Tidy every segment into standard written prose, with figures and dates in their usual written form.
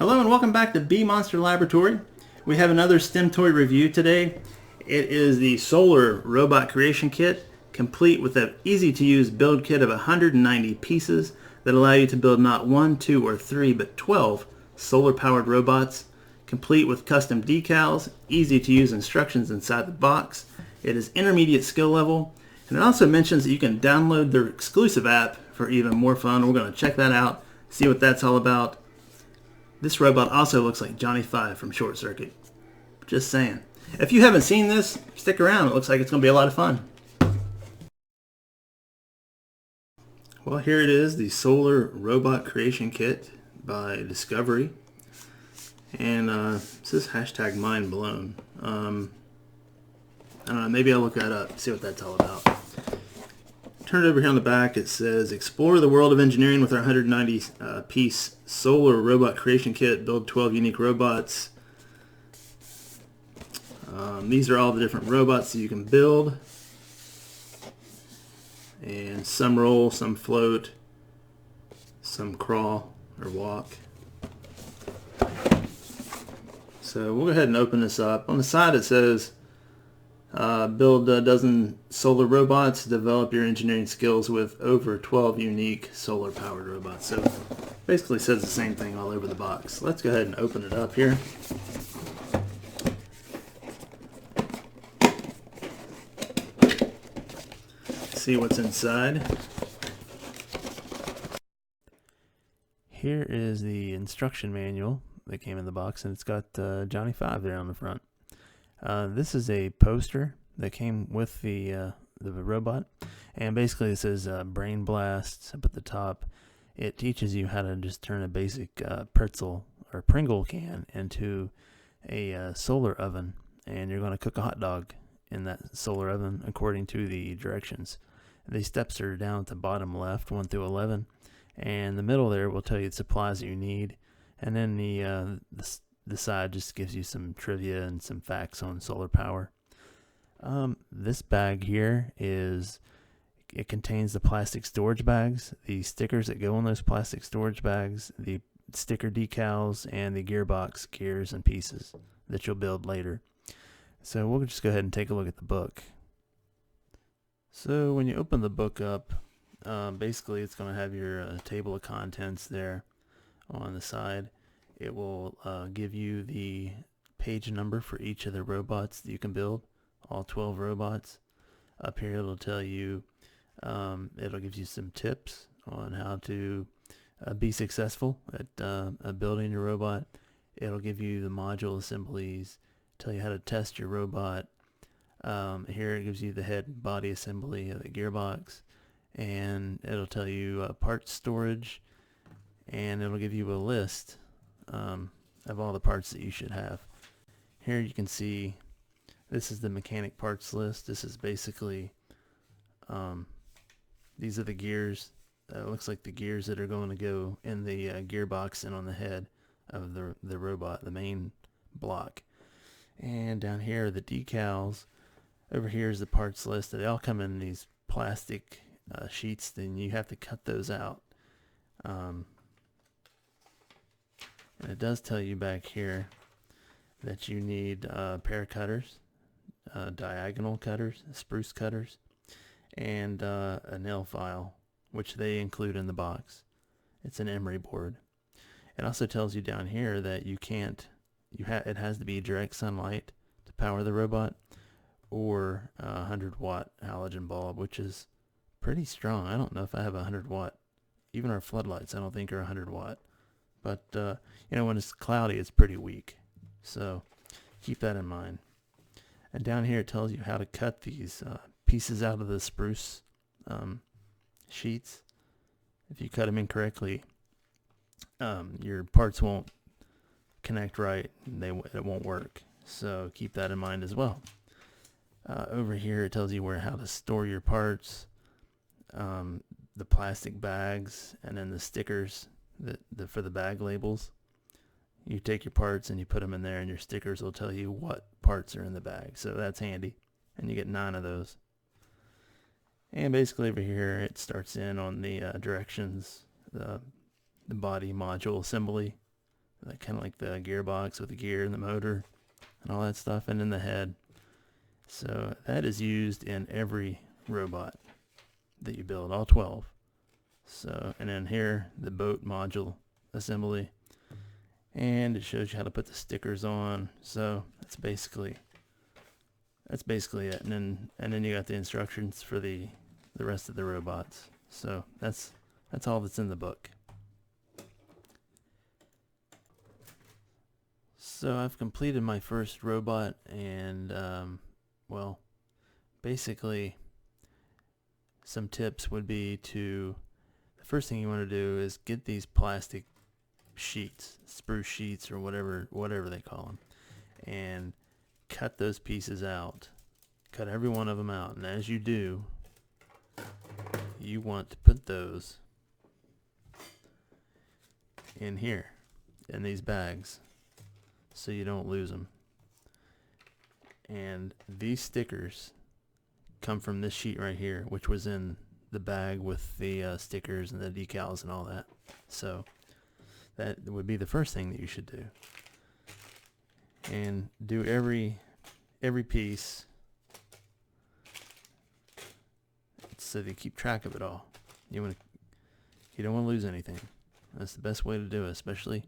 Hello and welcome back to Bee Monster Laboratory. We have another STEM toy review today. It is the Solar Robot Creation Kit, complete with an easy-to-use build kit of 190 pieces that allow you to build not 1, 2, or 3, but 12 solar-powered robots, complete with custom decals, easy-to-use instructions inside the box. It is intermediate skill level, and it also mentions that you can download their exclusive app for even more fun. We're going to check that out, see what that's all about. This robot also looks like Johnny Five from Short Circuit. Just saying. If you haven't seen this, stick around. It looks like it's going to be a lot of fun. Well, here it is, the Solar Robot Creation Kit by Discovery. And it says hashtag Mindblown. I don't know, maybe I'll look that up, see what that's all about. Turn it over here on the back. It says, explore the world of engineering with our 190 piece Solar Robot Creation Kit. Build 12 unique robots. These are all the different robots that you can build. And some roll, some float, some crawl or walk. So we'll go ahead and open this up. On the side it says, build a dozen solar robots, develop your engineering skills with over 12 unique solar powered robots. So basically says the same thing all over the box. Let's go ahead and open it up here. See what's inside. Here is the instruction manual that came in the box, and it's got Johnny Five there on the front. This is a poster that came with the robot, and basically it says brain blast up at the top. It teaches you how to just turn a basic pretzel or Pringle can into a solar oven, and you're going to cook a hot dog in that solar oven according to the directions. These steps are down at the bottom left, 1 through 11, and the middle there will tell you the supplies that you need, and then the side just gives you some trivia and some facts on solar power. This bag here it contains the plastic storage bags, the stickers that go on those plastic storage bags, the sticker decals, and the gearbox gears and pieces that you'll build later. So we'll just go ahead and take a look at the book. So when you open the book up, basically it's going to have your table of contents there on the side. It will give you the page number for each of the robots that you can build, all 12 robots. Up here it'll tell you, it'll give you some tips on how to be successful at building your robot. It'll give you the module assemblies, tell you how to test your robot. Here it gives you the head and body assembly of the gearbox, and it'll tell you parts storage, and it'll give you a list of all the parts that you should have. Here you can see this is the mechanic parts list. This is basically these are the gears. It looks like the gears that are going to go in the gearbox and on the head of the robot, the main block. And down here are the decals. Over here is the parts list. They all come in these plastic sheets, then you have to cut those out. And it does tell you back here that you need a pair of cutters, diagonal cutters, spruce cutters, and a nail file, which they include in the box. It's an emery board. It also tells you down here that you can't, it has to be direct sunlight to power the robot, or a 100-watt halogen bulb, which is pretty strong. I don't know if I have a 100-watt. Even our floodlights I don't think are 100-watt. But, when it's cloudy, it's pretty weak. So keep that in mind. And down here it tells you how to cut these pieces out of the spruce sheets. If you cut them incorrectly, your parts won't connect right. It won't work. So keep that in mind as well. Over here it tells you how to store your parts, the plastic bags, and then the stickers for the bag labels. You take your parts and you put them in there, and your stickers will tell you what parts are in the bag. So that's handy, and you get 9 of those. And basically over here it starts in on the directions, the body module assembly, kind of like the gearbox with the gear and the motor and all that stuff, and then the head. So that is used in every robot that you build, all 12. So, and then here, the boat module assembly, and it shows you how to put the stickers on. So that's basically it. And then you got the instructions for the rest of the robots. So that's all that's in the book. So I've completed my first robot, and well, basically some tips would be the first thing you want to do is get these plastic sheets, spruce sheets or whatever they call them, and cut those pieces out. Cut every one of them out, and as you do, you want to put those in here, in these bags, so you don't lose them. And these stickers come from this sheet right here, which was in the bag with the stickers and the decals and all that. So that would be the first thing that you should do. And do every piece so that you keep track of it all. You don't want to lose anything. That's the best way to do it, especially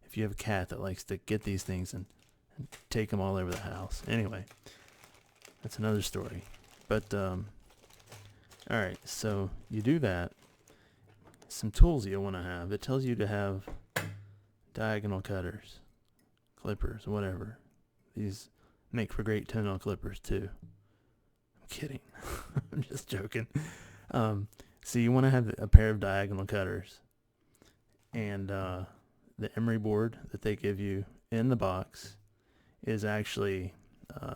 if you have a cat that likes to get these things and take them all over the house. Anyway, that's another story. But alright, so you do that. Some tools you'll want to have. It tells you to have diagonal cutters, clippers, whatever. These make for great toenail clippers too. I'm kidding. I'm just joking. So you want to have a pair of diagonal cutters. And the emery board that they give you in the box is actually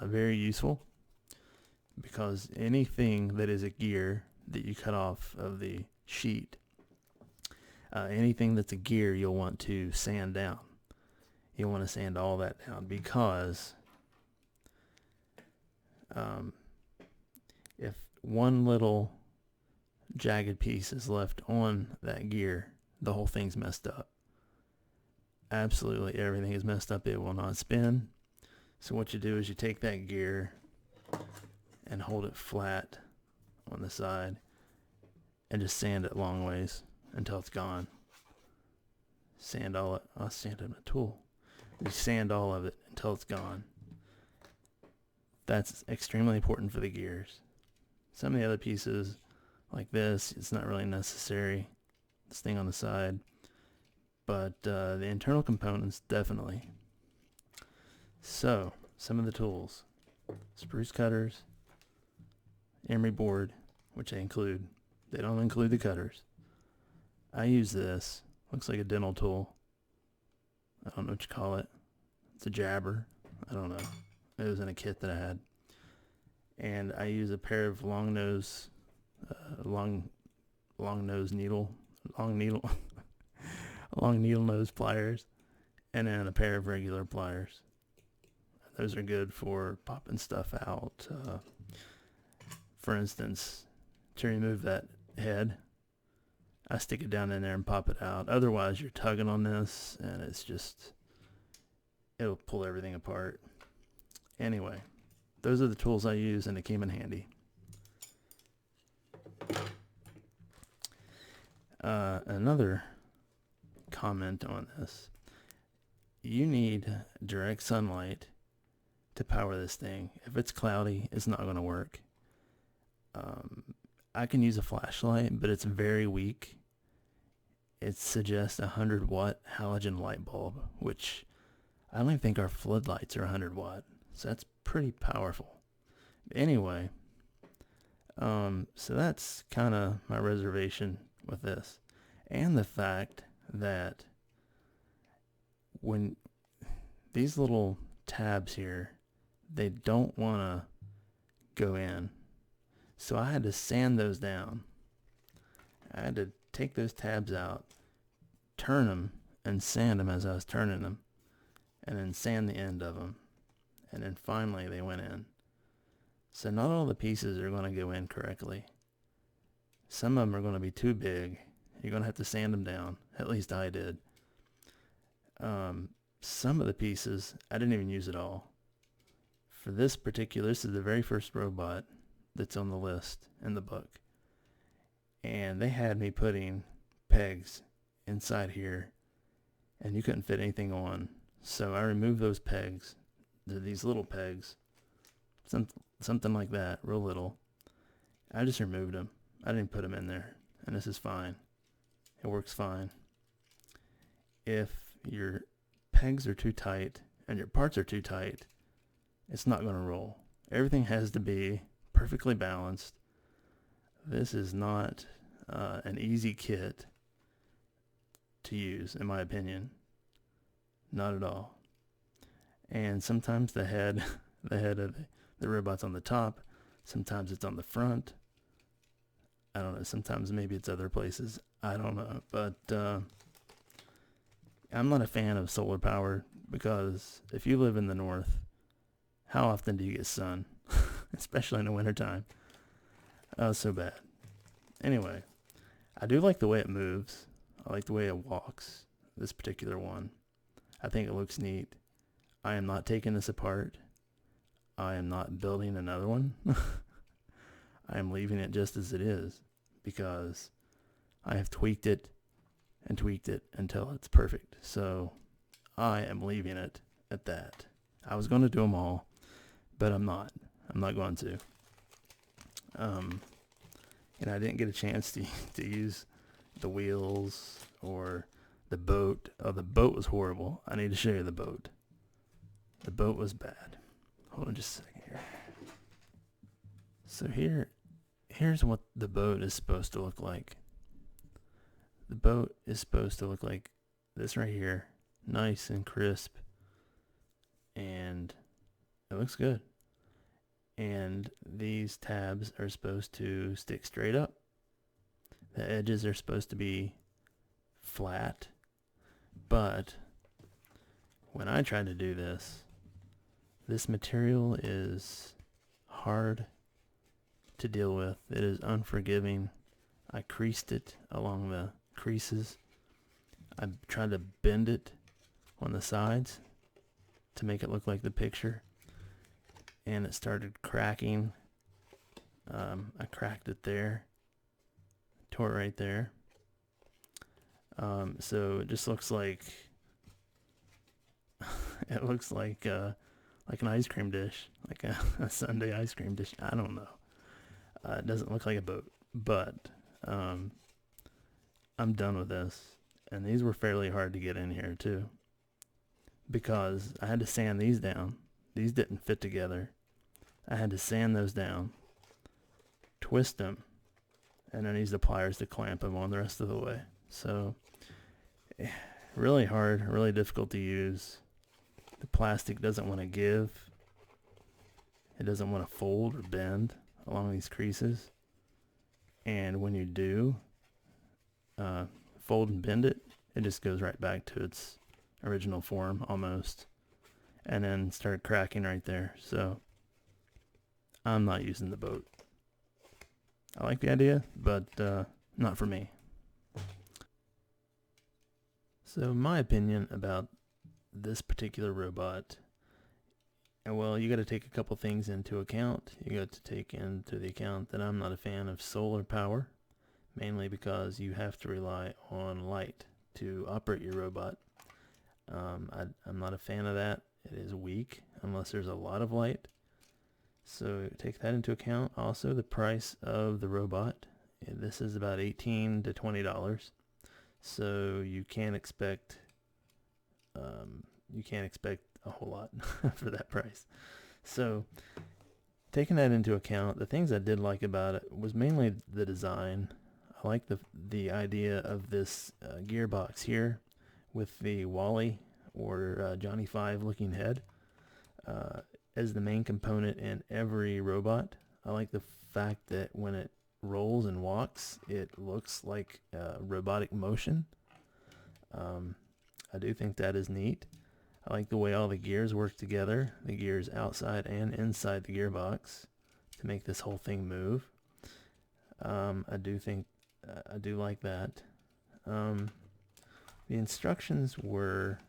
very useful, because anything that is a gear that you cut off of the sheet, anything that's a gear, you'll want to sand down. You'll want to sand all that down, because if one little jagged piece is left on that gear, the whole thing's messed up. Absolutely everything is messed up. It will not spin. So what you do is you take that gear and hold it flat on the side and just sand it long ways until it's gone. Sand all it. I'll sand it with a tool. You sand all of it until it's gone. That's extremely important for the gears. Some of the other pieces, like this, it's not really necessary. This thing on the side. But the internal components, definitely. So, some of the tools. Spruce cutters, emery board, which they include. They don't include the cutters. I use this. Looks like a dental tool. I don't know what you call it. It's a jabber. I don't know. It was in a kit that I had. And I use a pair of long nose needle nose pliers, and then a pair of regular pliers. Those are good for popping stuff out. For instance, to remove that head, I stick it down in there and pop it out. Otherwise, you're tugging on this, and it'll pull everything apart. Anyway, those are the tools I use, and it came in handy. Another comment on this. You need direct sunlight to power this thing. If it's cloudy, it's not going to work. I can use a flashlight, but it's very weak. It suggests a 100-watt halogen light bulb, which I don't even think our floodlights are 100 watt. So that's pretty powerful. Anyway, so that's kind of my reservation with this. And the fact that when these little tabs here, they don't want to go in. So I had to sand those down. I had to take those tabs out, turn them, and sand them as I was turning them, and then sand the end of them. And then finally they went in. So not all the pieces are going to go in correctly. Some of them are going to be too big. You're going to have to sand them down. At least I did. Some of the pieces I didn't even use at all. For this is the very first robot that's on the list in the book. And they had me putting pegs inside here, and you couldn't fit anything on. So I removed those pegs. They're these little pegs, something like that, real little. I just removed them. I didn't put them in there, and this is fine. It works fine. If your pegs are too tight and your parts are too tight, it's not going to roll. Everything has to be perfectly balanced. This is not an easy kit to use, in my opinion. Not at all. And sometimes the head of the robot's on the top. Sometimes it's on the front. I don't know. Sometimes maybe it's other places. I don't know. But I'm not a fan of solar power, because if you live in the north, how often do you get sun? Especially in the wintertime. Oh, so bad. Anyway, I do like the way it moves. I like the way it walks, this particular one. I think it looks neat. I am not taking this apart. I am not building another one. I am leaving it just as it is, because I have tweaked it until it's perfect. So I am leaving it at that. I was going to do them all, but I'm not. I'm not going to. And I didn't get a chance to use the wheels or the boat. Oh, the boat was horrible. I need to show you the boat. The boat was bad. Hold on just a second here. So here's what the boat is supposed to look like. The boat is supposed to look like this right here. Nice and crisp. And it looks good. And these tabs are supposed to stick straight up. The edges are supposed to be flat. But when I tried to do this material is hard to deal with. It is unforgiving. I creased it along the creases. I tried to bend it on the sides to make it look like the picture, and it started cracking. I cracked it there, tore it right there. So it just looks like it looks like an ice cream dish, like a Sunday ice cream dish. I don't know. It doesn't look like a boat, but I'm done with this. And these were fairly hard to get in here too, because I had to sand these down. These didn't fit together. I had to sand those down, twist them, and then use the pliers to clamp them on the rest of the way. So really hard, really difficult to use. The plastic doesn't want to give. It doesn't want to fold or bend along these creases. And when you do fold and bend it, it just goes right back to its original form almost. And then started cracking right there. So I'm not using the boat. I like the idea, but not for me. So my opinion about this particular robot, well, you got to take a couple things into account. You got to take into the account that I'm not a fan of solar power, mainly because you have to rely on light to operate your robot. I'm not a fan of that. It is weak unless there's a lot of light. So take that into account. Also, the price of the robot. This is about $18 to $20. So you can't expect a whole lot for that price. So taking that into account, the things I did like about it was mainly the design. I like the idea of this gearbox here with the Wally or Johnny Five looking head as the main component in every robot. I like the fact that when it rolls and walks, it looks like robotic motion. I do think that is neat. I like the way all the gears work together, the gears outside and inside the gearbox, to make this whole thing move. I do like that. The instructions were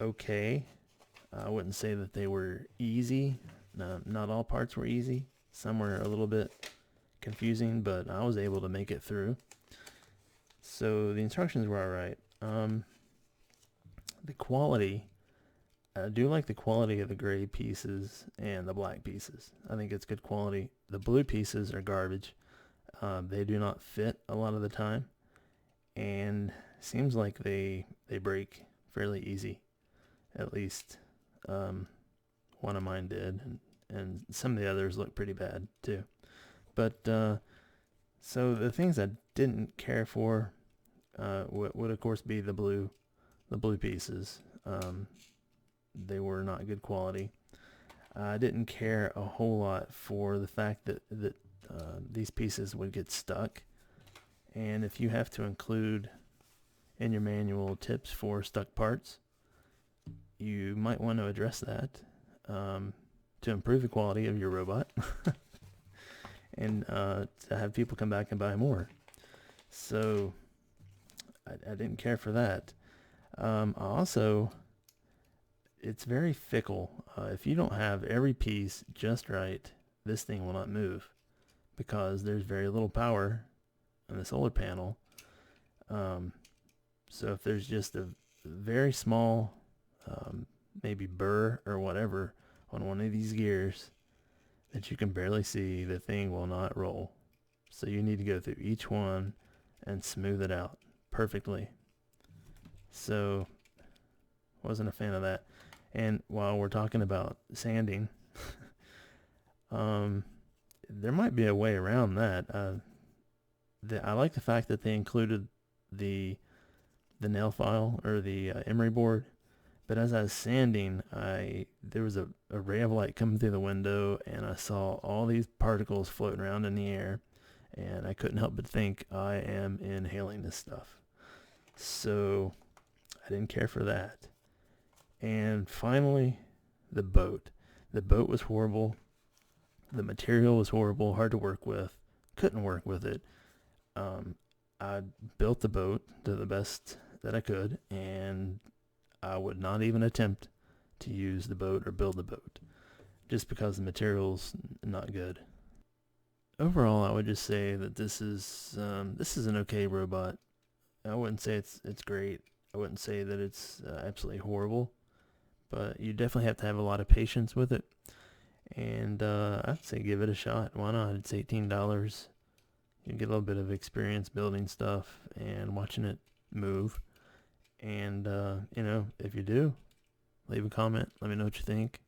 okay. I wouldn't say that they were easy. No, not all parts were easy. Some were a little bit confusing, but I was able to make it through. So the instructions were alright. The quality, I do like the quality of the gray pieces and the black pieces. I think it's good quality. The blue pieces are garbage. They do not fit a lot of the time, and seems like they break fairly easy. At least one of mine did, and some of the others look pretty bad too. But so the things I didn't care for would of course be the blue pieces. They were not good quality. I didn't care a whole lot for the fact that these pieces would get stuck, and if you have to include in your manual tips for stuck parts, you might want to address that to improve the quality of your robot and to have people come back and buy more. So I didn't care for that. Also, it's very fickle. If you don't have every piece just right, this thing will not move, because there's very little power on the solar panel. So if there's just a very small maybe burr or whatever on one of these gears that you can barely see, the thing will not roll. So you need to go through each one and smooth it out perfectly. So wasn't a fan of that. And while we're talking about sanding, there might be a way around that. I like the fact that they included the nail file or the emery board. But as I was sanding, there was a ray of light coming through the window, and I saw all these particles floating around in the air, and I couldn't help but think, I am inhaling this stuff. So I didn't care for that. And finally, the boat. The boat was horrible. The material was horrible, hard to work with. Couldn't work with it. I built the boat to the best that I could, and I would not even attempt to use the boat or build the boat, just because the material's not good. Overall, I would just say that this is an okay robot. I wouldn't say it's great. I wouldn't say that it's absolutely horrible, but you definitely have to have a lot of patience with it. And I'd say give it a shot. Why not? It's $18. You get a little bit of experience building stuff and watching it move. And, if you do, leave a comment. Let me know what you think.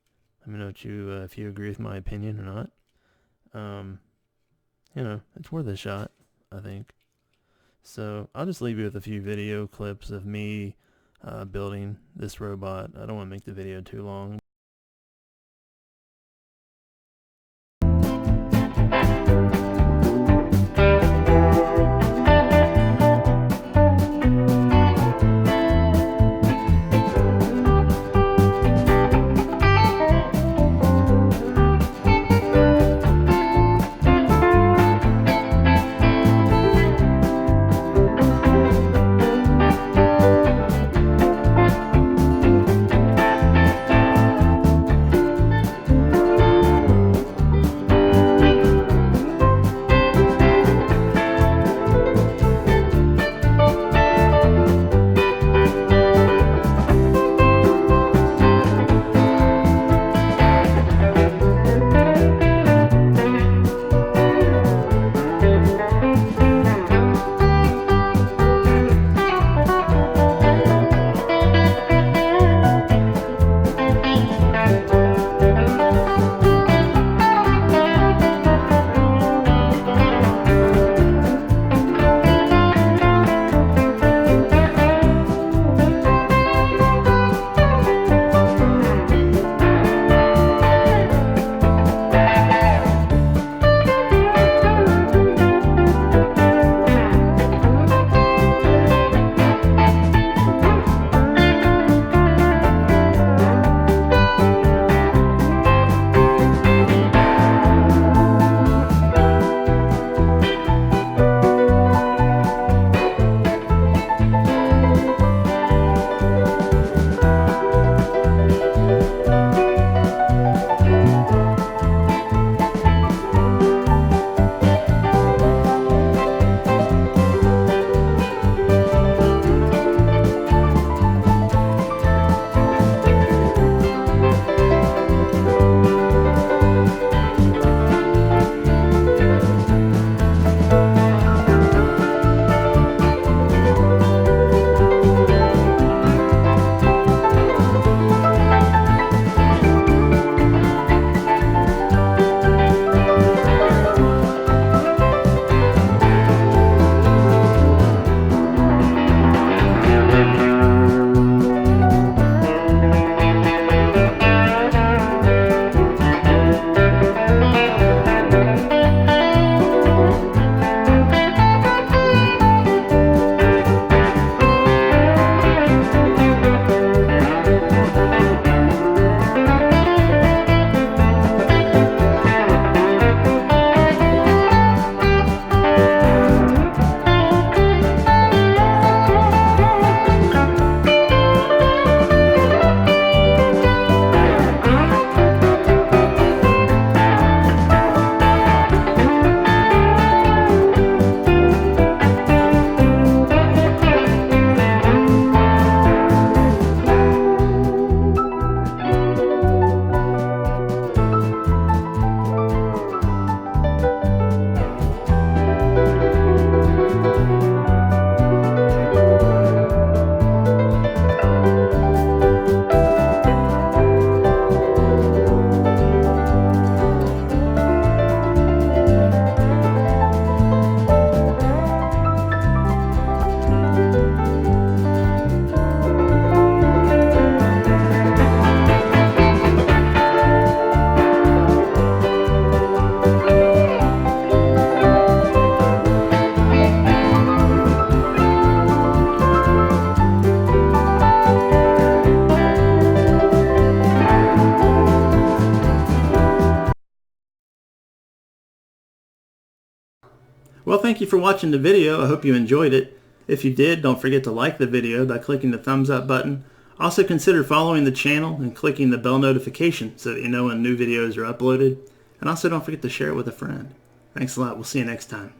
Let me know if you agree with my opinion or not. It's worth a shot, I think. So I'll just leave you with a few video clips of me building this robot. I don't want to make the video too long. Well, thank you for watching the video. I hope you enjoyed it. If you did, don't forget to like the video by clicking the thumbs up button. Also consider following the channel and clicking the bell notification so that you know when new videos are uploaded. And also don't forget to share it with a friend. Thanks a lot. We'll see you next time.